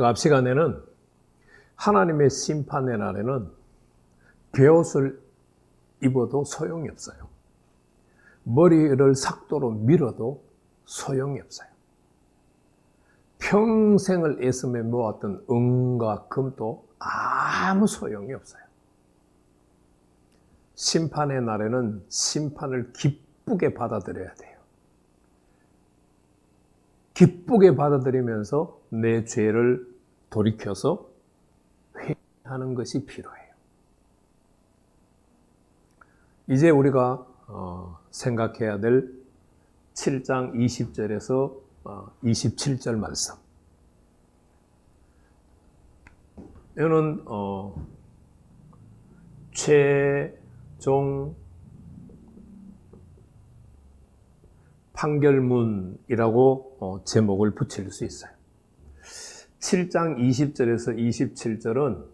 우리가 앞 시간에는 하나님의 심판의 날에는 베옷을 입어도 소용이 없어요. 머리를 삭도로 밀어도 소용이 없어요. 평생을 애쓰며 모았던 은과 금도 아무 소용이 없어요. 심판의 날에는 심판을 기쁘게 받아들여야 돼요. 기쁘게 받아들이면서 내 죄를 돌이켜서 회개하는 것이 필요해요. 이제 우리가 생각해야 될 7장 20절에서 27절 말씀. 이거는 최종 판결문이라고 제목을 붙일 수 있어요. 7장 20절에서 27절은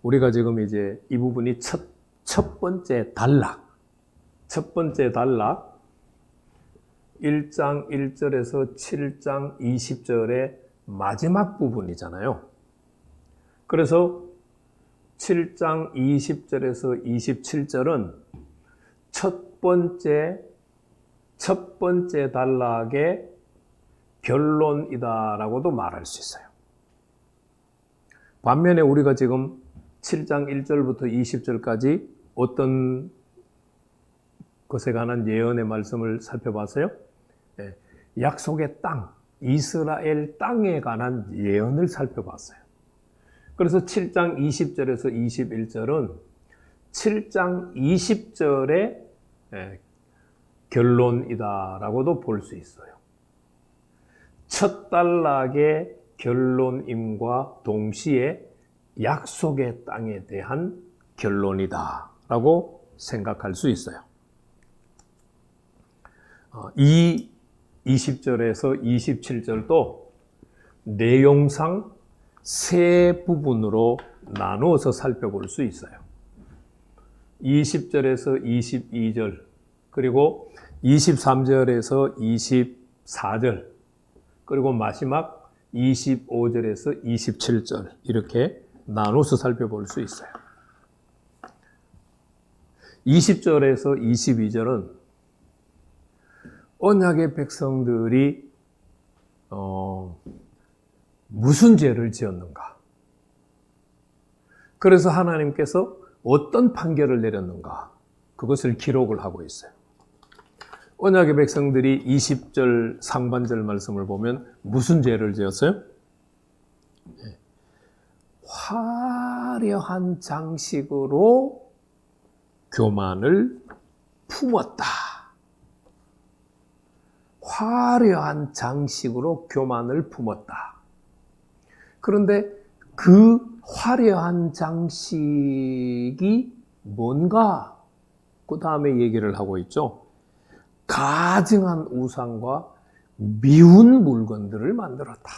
우리가 지금 이제 이 부분이 첫 번째 단락, 1장 1절에서 7장 20절의 마지막 부분이잖아요. 그래서 7장 20절에서 27절은 첫 번째 단락의 결론이다라고도 말할 수 있어요. 반면에 우리가 지금 7장 1절부터 20절까지 어떤 것에 관한 예언의 말씀을 살펴봤어요? 약속의 땅, 이스라엘 땅에 관한 예언을 살펴봤어요. 그래서 7장 20절에서 21절은 7장 20절의 결론이다라고도 볼 수 있어요. 첫 단락의 결론임과 동시에 약속의 땅에 대한 결론이다라고 생각할 수 있어요. 이 20절에서 27절도 내용상 세 부분으로 나누어서 살펴볼 수 있어요. 20절에서 22절, 그리고 23절에서 24절, 그리고 마지막 25절에서 27절, 이렇게 나눠서 살펴볼 수 있어요. 20절에서 22절은 언약의 백성들이 무슨 죄를 지었는가? 그래서 하나님께서 어떤 판결을 내렸는가? 그것을 기록을 하고 있어요. 언약의 백성들이 20절 상반절 말씀을 보면 무슨 죄를 지었어요? 화려한 장식으로 교만을 품었다. 화려한 장식으로 교만을 품었다. 그런데 그 화려한 장식이 뭔가? 그 다음에 얘기를 하고 있죠. 가증한 우상과 미운 물건들을 만들었다.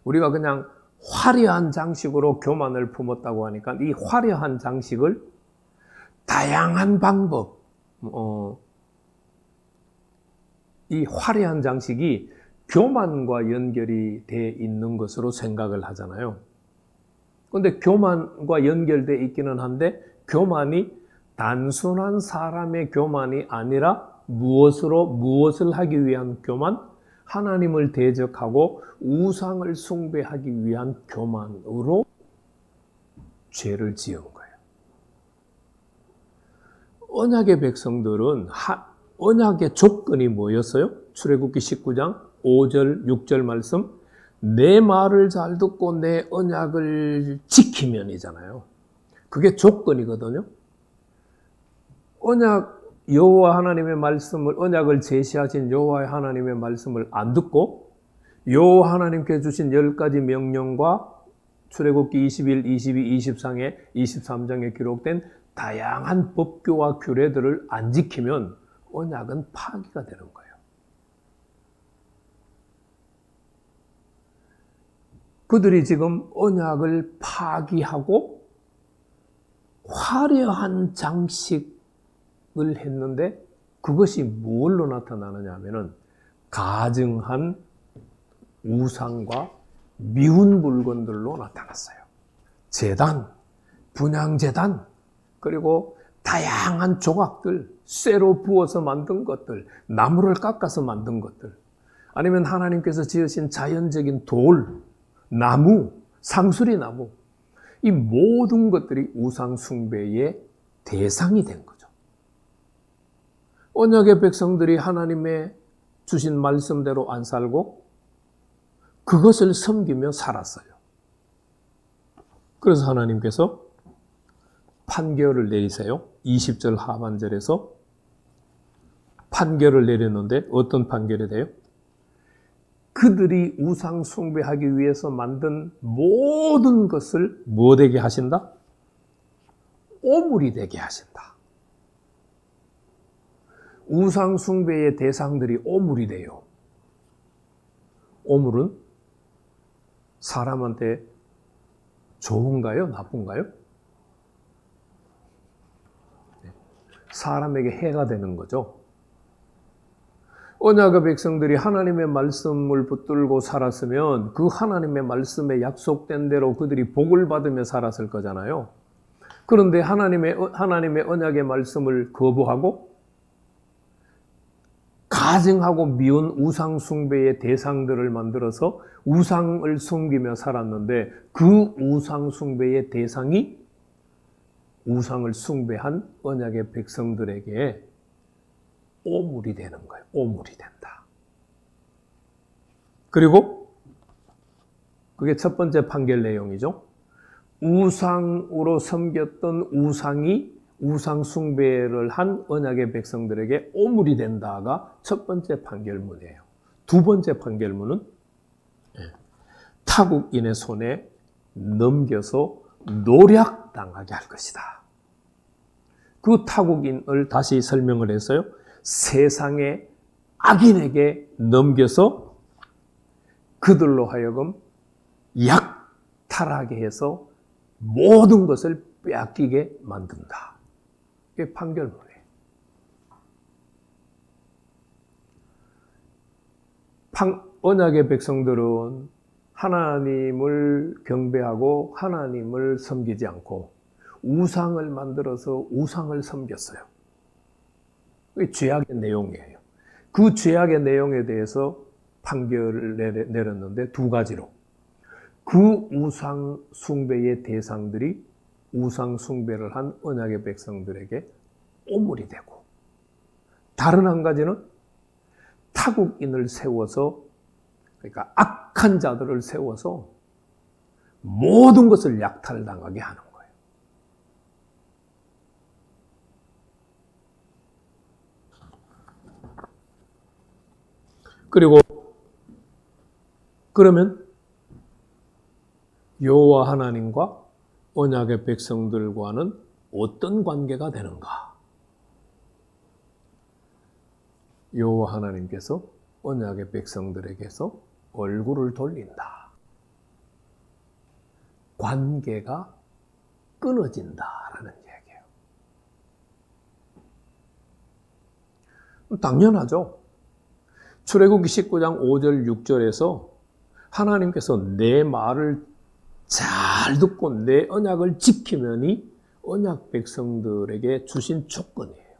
우리가 그냥 화려한 장식으로 교만을 품었다고 하니까 이 화려한 장식을 다양한 방법, 이 화려한 장식이 교만과 연결이 돼 있는 것으로 생각을 하잖아요. 그런데 교만과 연결되어 있기는 한데 교만이 단순한 사람의 교만이 아니라 무엇을 하기 위한 교만? 하나님을 대적하고 우상을 숭배하기 위한 교만으로 죄를 지은 거예요. 언약의 백성들은 언약의 조건이 뭐였어요? 출애굽기 19장 5절, 6절 말씀. 내 말을 잘 듣고 내 언약을 지키면이잖아요. 그게 조건이거든요. 여호와 하나님의 말씀을, 언약을 제시하신 여호와 하나님의 말씀을 안 듣고 여호와 하나님께 주신 10가지 명령과 출애굽기 21, 22, 23장에 기록된 다양한 법규와 규례들을 안 지키면 언약은 파기가 되는 거예요. 그들이 지금 언약을 파기하고 화려한 장식을 했는데 그것이 뭘로 나타나느냐 하면은 가증한 우상과 미운 물건들로 나타났어요. 제단, 분향제단, 그리고 다양한 조각들, 쇠로 부어서 만든 것들, 나무를 깎아서 만든 것들, 아니면 하나님께서 지으신 자연적인 돌, 나무, 상수리 나무, 이 모든 것들이 우상 숭배의 대상이 된 거죠. 언약의 백성들이 하나님의 주신 말씀대로 안 살고 그것을 섬기며 살았어요. 그래서 하나님께서 판결을 내리세요. 20절 하반절에서 판결을 내렸는데 어떤 판결이 돼요? 그들이 우상 숭배하기 위해서 만든 모든 것을 뭐 되게 하신다? 오물이 되게 하신다. 우상 숭배의 대상들이 오물이 돼요. 오물은 사람한테 좋은가요? 나쁜가요? 사람에게 해가 되는 거죠. 언약의 백성들이 하나님의 말씀을 붙들고 살았으면 그 하나님의 말씀에 약속된 대로 그들이 복을 받으며 살았을 거잖아요. 그런데 하나님의 언약의 말씀을 거부하고 가증하고 미운 우상 숭배의 대상들을 만들어서 우상을 섬기며 살았는데 그 우상 숭배의 대상이 우상을 숭배한 언약의 백성들에게 오물이 되는 거예요. 오물이 된다. 그리고 그게 첫 번째 판결 내용이죠. 우상으로 섬겼던 우상이 우상 숭배를 한 언약의 백성들에게 오물이 된다가 첫 번째 판결문이에요. 두 번째 판결문은 타국인의 손에 넘겨서 노략당하게 할 것이다. 그 타국인을 다시 설명을 했어요. 세상의 악인에게 넘겨서 그들로 하여금 약탈하게 해서 모든 것을 빼앗기게 만든다. 이게 판결문이에요. 언약의 백성들은 하나님을 경배하고 하나님을 섬기지 않고 우상을 만들어서 우상을 섬겼어요. 그게 죄악의 내용이에요. 그 죄악의 내용에 대해서 판결을 내렸는데 두 가지로. 그 우상 숭배의 대상들이 우상 숭배를 한 언약의 백성들에게 오물이 되고, 다른 한 가지는 타국인을 세워서, 그러니까 악한 자들을 세워서 모든 것을 약탈당하게 하는 거예요. 그리고 그러면 여호와 하나님과 언약의 백성들과는 어떤 관계가 되는가? 여호와 하나님께서 언약의 백성들에게서 얼굴을 돌린다. 관계가 끊어진다라는 얘기예요. 당연하죠. 출애굽기 19장 5절 6절에서 하나님께서 내 말을 잘 듣고 내 언약을 지키면이 언약 백성들에게 주신 조건이에요.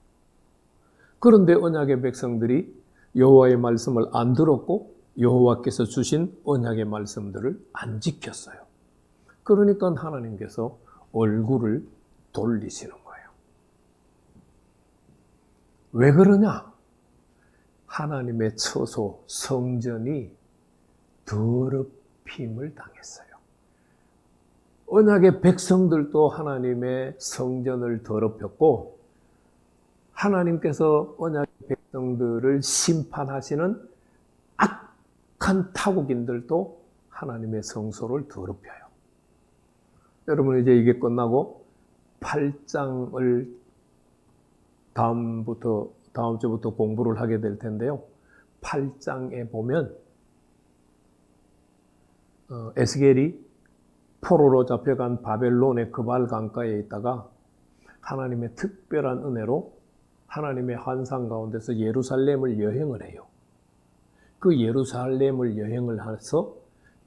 그런데 언약의 백성들이 여호와의 말씀을 안 들었고 여호와께서 주신 언약의 말씀들을 안 지켰어요. 그러니까 하나님께서 얼굴을 돌리시는 거예요. 왜 그러냐? 하나님의 처소 성전이 더럽힘을 당했어요. 언약의 백성들도 하나님의 성전을 더럽혔고 하나님께서 언약의 백성들을 심판하시는 악한 타국인들도 하나님의 성소를 더럽혀요. 여러분 이제 이게 끝나고 8장을 다음 주부터 공부를 하게 될 텐데요. 8장에 보면 에스겔이 포로로 잡혀간 바벨론의 그발 강가에 있다가 하나님의 특별한 은혜로 하나님의 환상 가운데서 예루살렘을 여행을 해요. 그 예루살렘을 여행을 해서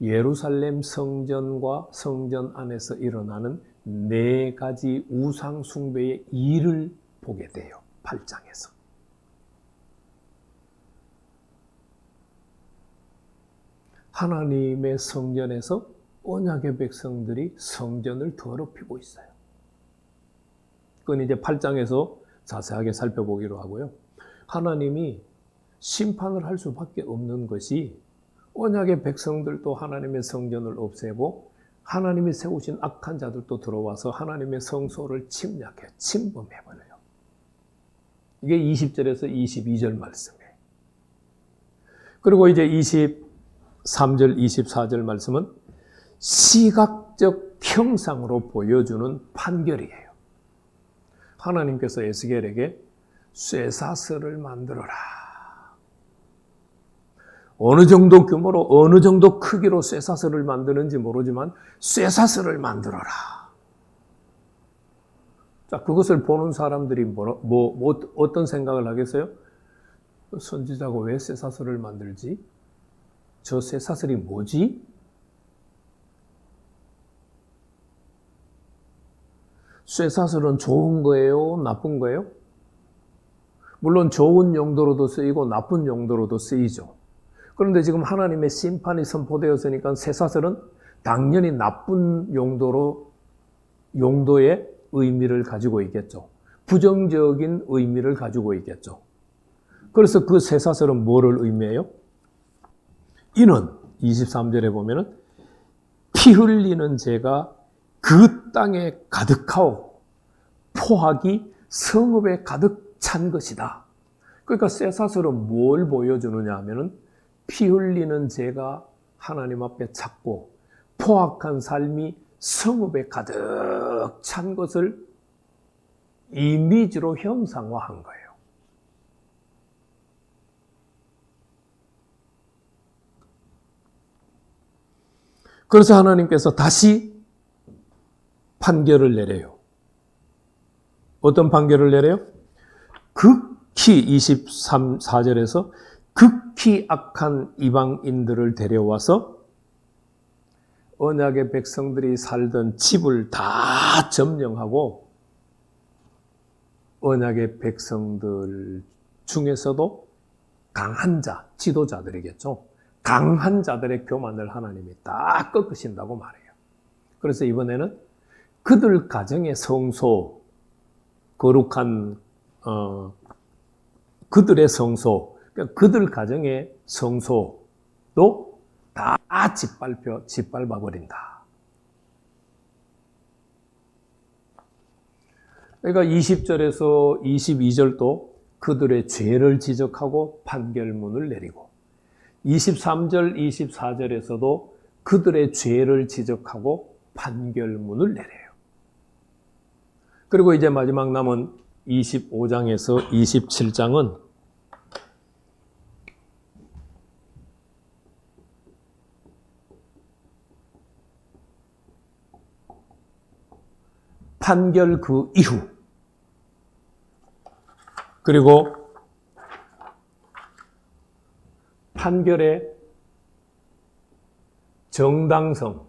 예루살렘 성전과 성전 안에서 일어나는 4가지 우상 숭배의 일을 보게 돼요. 8장에서. 하나님의 성전에서 언약의 백성들이 성전을 더럽히고 있어요. 그건 이제 8장에서 자세하게 살펴보기로 하고요. 하나님이 심판을 할 수밖에 없는 것이 언약의 백성들도 하나님의 성전을 없애고 하나님이 세우신 악한 자들도 들어와서 하나님의 성소를 침략해요. 침범해버려요. 이게 20절에서 22절 말씀이에요. 그리고 이제 23절, 24절 말씀은 시각적 형상으로 보여주는 판결이에요. 하나님께서 에스겔에게 쇠사슬을 만들어라. 어느 정도 규모로 어느 정도 크기로 쇠사슬을 만드는지 모르지만 쇠사슬을 만들어라. 자, 그것을 보는 사람들이 어떤 생각을 하겠어요? 선지자가 왜 쇠사슬을 만들지? 저 쇠사슬이 뭐지? 쇠사슬은 좋은 거예요? 나쁜 거예요? 물론 좋은 용도로도 쓰이고 나쁜 용도로도 쓰이죠. 그런데 지금 하나님의 심판이 선포되었으니까 쇠사슬은 당연히 나쁜 용도의 의미를 가지고 있겠죠. 부정적인 의미를 가지고 있겠죠. 그래서 그 쇠사슬은 뭐를 의미해요? 이는 23절에 보면은 피 흘리는 죄가 그 땅에 가득하오 포악이 성읍에 가득 찬 것이다. 그러니까 쇠사슬은 뭘 보여주느냐 하면은 피 흘리는 죄가 하나님 앞에 찼고 포악한 삶이 성읍에 가득 찬 것을 이미지로 형상화한 거예요. 그래서 하나님께서 다시 판결을 내려요. 어떤 판결을 내려요? 극히 24절에서 극히 악한 이방인들을 데려와서 언약의 백성들이 살던 집을 다 점령하고 언약의 백성들 중에서도 강한 자, 지도자들이겠죠. 강한 자들의 교만을 하나님이 다 꺾으신다고 말해요. 그래서 이번에는 그들 가정의 성소, 거룩한 그들의 성소, 그러니까 그들 가정의 성소도 다 짓밟아 버린다. 그러니까 20절에서 22절도 그들의 죄를 지적하고 판결문을 내리고 23절, 24절에서도 그들의 죄를 지적하고 판결문을 내려요. 그리고 이제 마지막 남은 25장에서 27장은 판결 그 이후 그리고 판결의 정당성,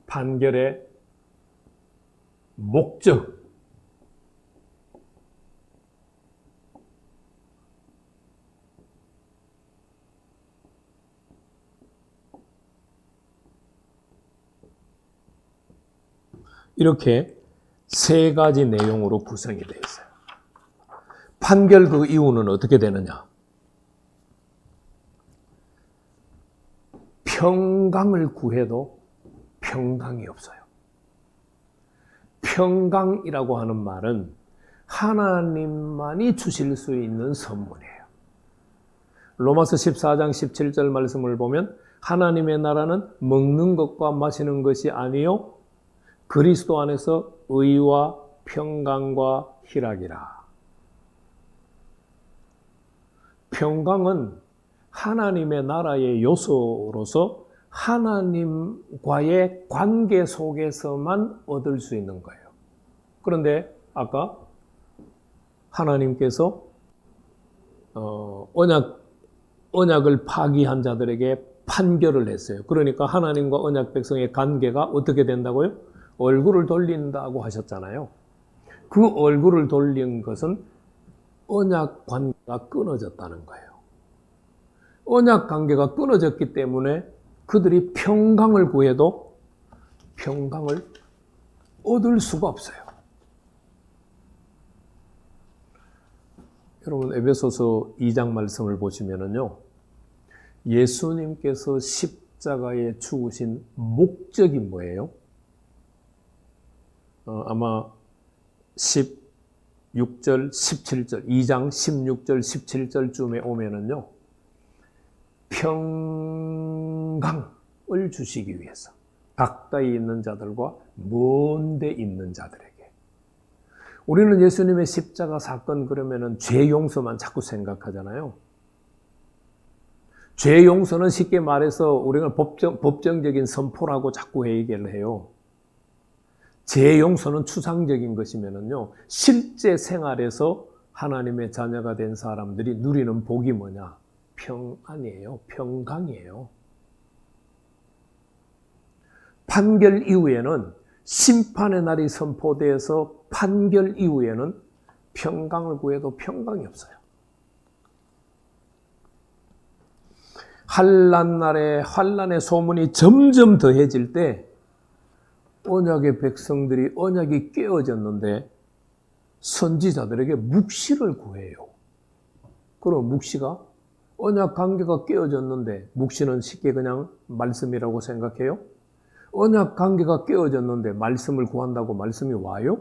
판결의 목적, 이렇게 3가지 내용으로 구성이 되어 있어요. 판결 그 이유는 어떻게 되느냐? 평강을 구해도 평강이 없어요. 평강이라고 하는 말은 하나님만이 주실 수 있는 선물이에요. 로마서 14장 17절 말씀을 보면 하나님의 나라는 먹는 것과 마시는 것이 아니요 그리스도 안에서 의와 평강과 희락이라. 평강은 하나님의 나라의 요소로서 하나님과의 관계 속에서만 얻을 수 있는 거예요. 그런데 아까 하나님께서 언약을 파기한 자들에게 판결을 했어요. 그러니까 하나님과 언약 백성의 관계가 어떻게 된다고요? 얼굴을 돌린다고 하셨잖아요. 그 얼굴을 돌린 것은 언약 관계가 끊어졌다는 거예요. 언약 관계가 끊어졌기 때문에 그들이 평강을 구해도 평강을 얻을 수가 없어요. 여러분 에베소서 2장 말씀을 보시면은요. 예수님께서 십자가에 죽으신 목적이 뭐예요? 아마 16절, 17절, 2장 16절, 17절쯤에 오면은요. 평강을 주시기 위해서 가까이 있는 자들과 먼데 있는 자들에게. 우리는 예수님의 십자가 사건 그러면은 죄 용서만 자꾸 생각하잖아요. 죄 용서는 쉽게 말해서 우리가 법정적인 선포라고 자꾸 얘기를 해요. 죄 용서는 추상적인 것이면은요, 실제 생활에서 하나님의 자녀가 된 사람들이 누리는 복이 뭐냐? 평안이에요. 평강이에요. 판결 이후에는 심판의 날이 선포되어서 판결 이후에는 평강을 구해도 평강이 없어요. 환난 날에 환난의 소문이 점점 더해질 때 언약의 백성들이 언약이 깨어졌는데 선지자들에게 묵시를 구해요. 그럼 묵시가 언약 관계가 깨어졌는데 묵시는 쉽게 그냥 말씀이라고 생각해요? 언약 관계가 깨어졌는데 말씀을 구한다고 말씀이 와요?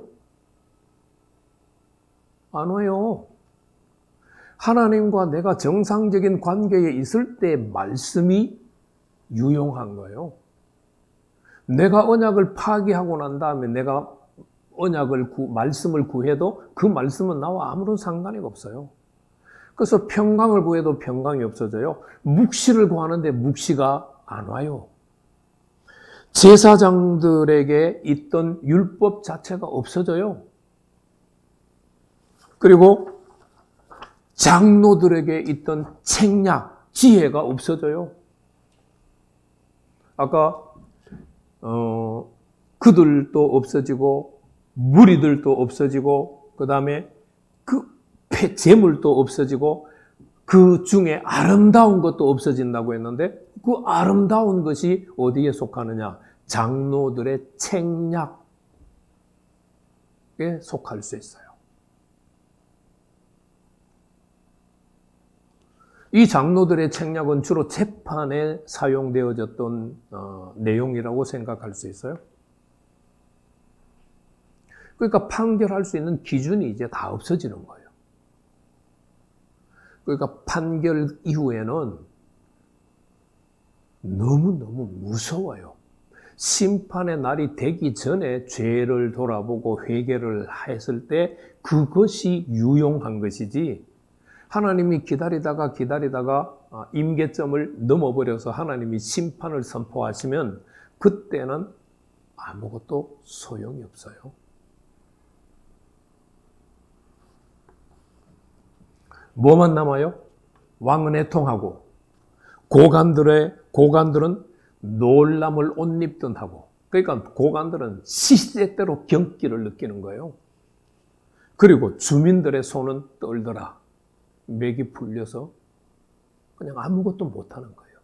안 와요. 하나님과 내가 정상적인 관계에 있을 때 말씀이 유용한 거예요. 내가 언약을 파기하고 난 다음에 내가 말씀을 구해도 그 말씀은 나와 아무런 상관이 없어요. 그래서 평강을 구해도 평강이 없어져요. 묵시를 구하는데 묵시가 안 와요. 제사장들에게 있던 율법 자체가 없어져요. 그리고 장로들에게 있던 책략, 지혜가 없어져요. 아까 그들도 없어지고 무리들도 없어지고 그 다음에 그 재물도 없어지고 그 중에 아름다운 것도 없어진다고 했는데 그 아름다운 것이 어디에 속하느냐? 장로들의 책략에 속할 수 있어요. 이 장로들의 책략은 주로 재판에 사용되어졌던 내용이라고 생각할 수 있어요. 그러니까 판결할 수 있는 기준이 이제 다 없어지는 거예요. 그러니까 판결 이후에는 너무너무 무서워요. 심판의 날이 되기 전에 죄를 돌아보고 회개를 했을 때 그것이 유용한 것이지, 하나님이 기다리다가 임계점을 넘어버려서 하나님이 심판을 선포하시면 그때는 아무것도 소용이 없어요. 뭐만 남아요? 왕은 애통하고 고관들은 놀람을 옷 입든 하고, 그러니까 고관들은 시대대로 경기를 느끼는 거예요. 그리고 주민들의 손은 떨더라. 맥이 풀려서 그냥 아무것도 못하는 거예요.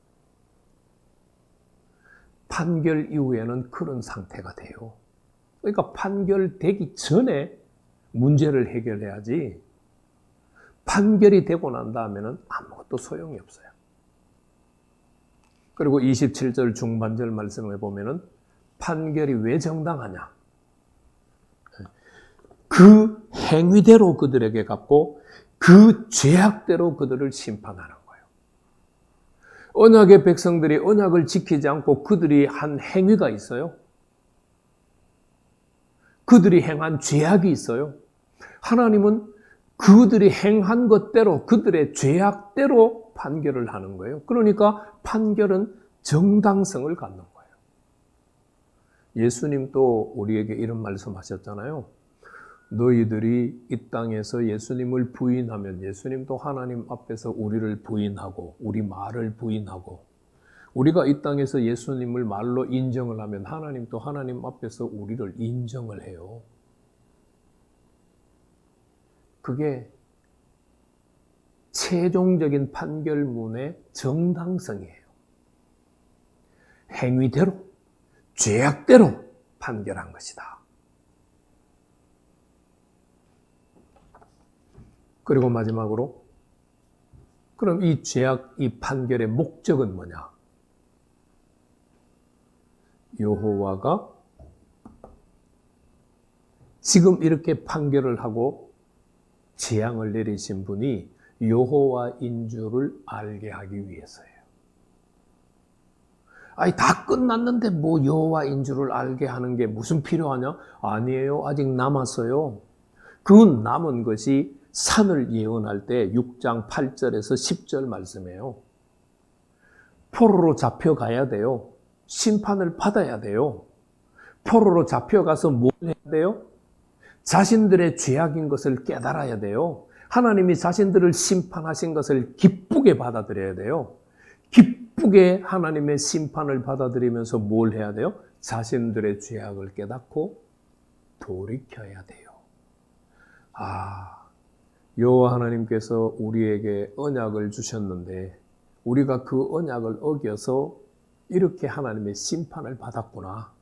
판결 이후에는 그런 상태가 돼요. 그러니까 판결되기 전에 문제를 해결해야지, 판결이 되고 난 다음에는 아무것도 소용이 없어요. 그리고 27절 중반절 말씀을 보면은 판결이 왜 정당하냐? 그 행위대로 그들에게 갚고 그 죄악대로 그들을 심판하는 거예요. 언약의 백성들이 언약을 지키지 않고 그들이 한 행위가 있어요. 그들이 행한 죄악이 있어요. 하나님은 그들이 행한 것대로, 그들의 죄악대로 판결을 하는 거예요. 그러니까 판결은 정당성을 갖는 거예요. 예수님도 우리에게 이런 말씀하셨잖아요. 너희들이 이 땅에서 예수님을 부인하면 예수님도 하나님 앞에서 우리를 부인하고 우리 말을 부인하고 우리가 이 땅에서 예수님을 말로 인정을 하면 하나님도 하나님 앞에서 우리를 인정을 해요. 그게 최종적인 판결문의 정당성이에요. 행위대로, 죄악대로 판결한 것이다. 그리고 마지막으로 그럼 이 죄악, 이 판결의 목적은 뭐냐? 여호와가 지금 이렇게 판결을 하고 재앙을 내리신 분이 여호와인 줄을 알게 하기 위해서예요. 아니 다 끝났는데 뭐 여호와인 줄을 알게 하는 게 무슨 필요하냐? 아니에요. 아직 남았어요. 그 남은 것이 산을 예언할 때 6장 8절에서 10절 말씀이에요. 포로로 잡혀가야 돼요. 심판을 받아야 돼요. 포로로 잡혀가서 뭘 해야 돼요? 자신들의 죄악인 것을 깨달아야 돼요. 하나님이 자신들을 심판하신 것을 기쁘게 받아들여야 돼요. 기쁘게 하나님의 심판을 받아들이면서 뭘 해야 돼요? 자신들의 죄악을 깨닫고 돌이켜야 돼요. 여호와 하나님께서 우리에게 언약을 주셨는데 우리가 그 언약을 어겨서 이렇게 하나님의 심판을 받았구나.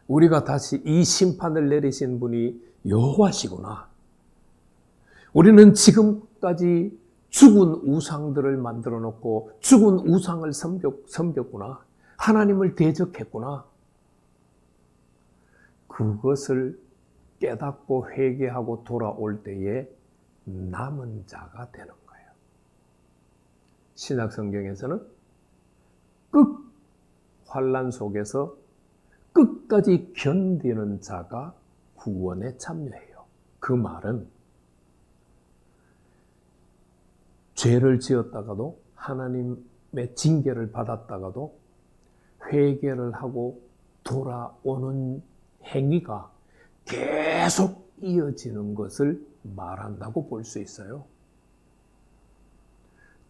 우리가 다시 이 심판을 내리신 분이 여호와시구나. 우리는 지금까지 죽은 우상들을 만들어 놓고 죽은 우상을 섬겼구나. 하나님을 대적했구나. 그것을 깨닫고 회개하고 돌아올 때에 남은 자가 되는 거예요. 신약 성경에서는 환난 속에서 끝까지 견디는 자가 구원에 참여해요. 그 말은 죄를 지었다가도 하나님의 징계를 받았다가도 회개를 하고 돌아오는 행위가 계속 이어지는 것을 말한다고 볼 수 있어요.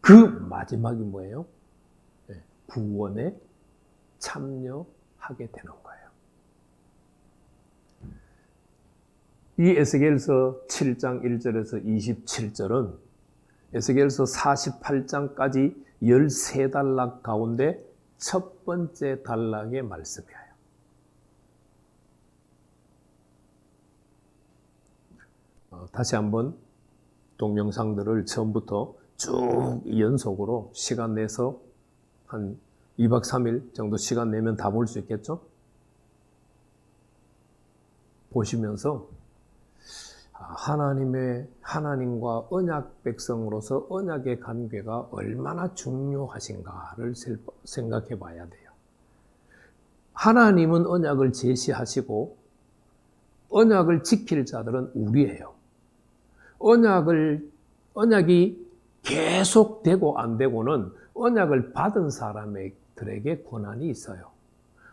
그 마지막이 뭐예요? 구원에 참여하게 되는 거예요. 이 에스겔서 7장 1절에서 27절은 에스겔서 48장까지 13단락 가운데 첫 번째 단락의 말씀이에요. 다시 한번 동영상들을 처음부터 쭉 연속으로 시간 내서 한 2박 3일 정도 시간 내면 다 볼 수 있겠죠? 보시면서 하나님과 언약 백성으로서 언약의 관계가 얼마나 중요하신가를 생각해 봐야 돼요. 하나님은 언약을 제시하시고 언약을 지킬 자들은 우리예요. 언약이 계속되고 안 되고는 언약을 받은 사람들에게 권한이 있어요.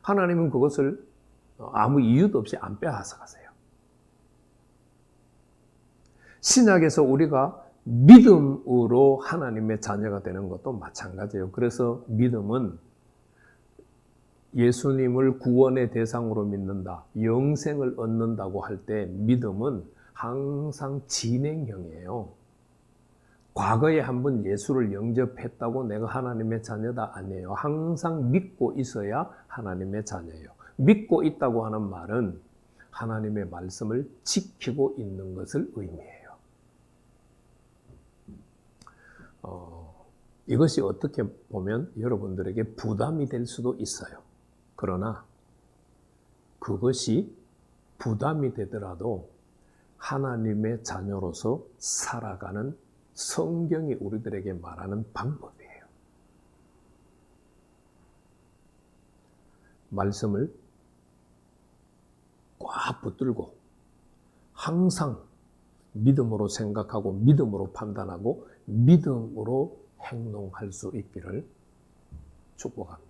하나님은 그것을 아무 이유도 없이 안 빼앗아가세요. 신약에서 우리가 믿음으로 하나님의 자녀가 되는 것도 마찬가지예요. 그래서 믿음은 예수님을 구원의 대상으로 믿는다, 영생을 얻는다고 할 때 믿음은 항상 진행형이에요. 과거에 한번 예수를 영접했다고 내가 하나님의 자녀다 아니에요. 항상 믿고 있어야 하나님의 자녀예요. 믿고 있다고 하는 말은 하나님의 말씀을 지키고 있는 것을 의미해요. 이것이 어떻게 보면 여러분들에게 부담이 될 수도 있어요. 그러나 그것이 부담이 되더라도 하나님의 자녀로서 살아가는 성경이 우리들에게 말하는 방법이에요. 말씀을 꽉 붙들고 항상 믿음으로 생각하고 믿음으로 판단하고 믿음으로 행동할 수 있기를 축복합니다.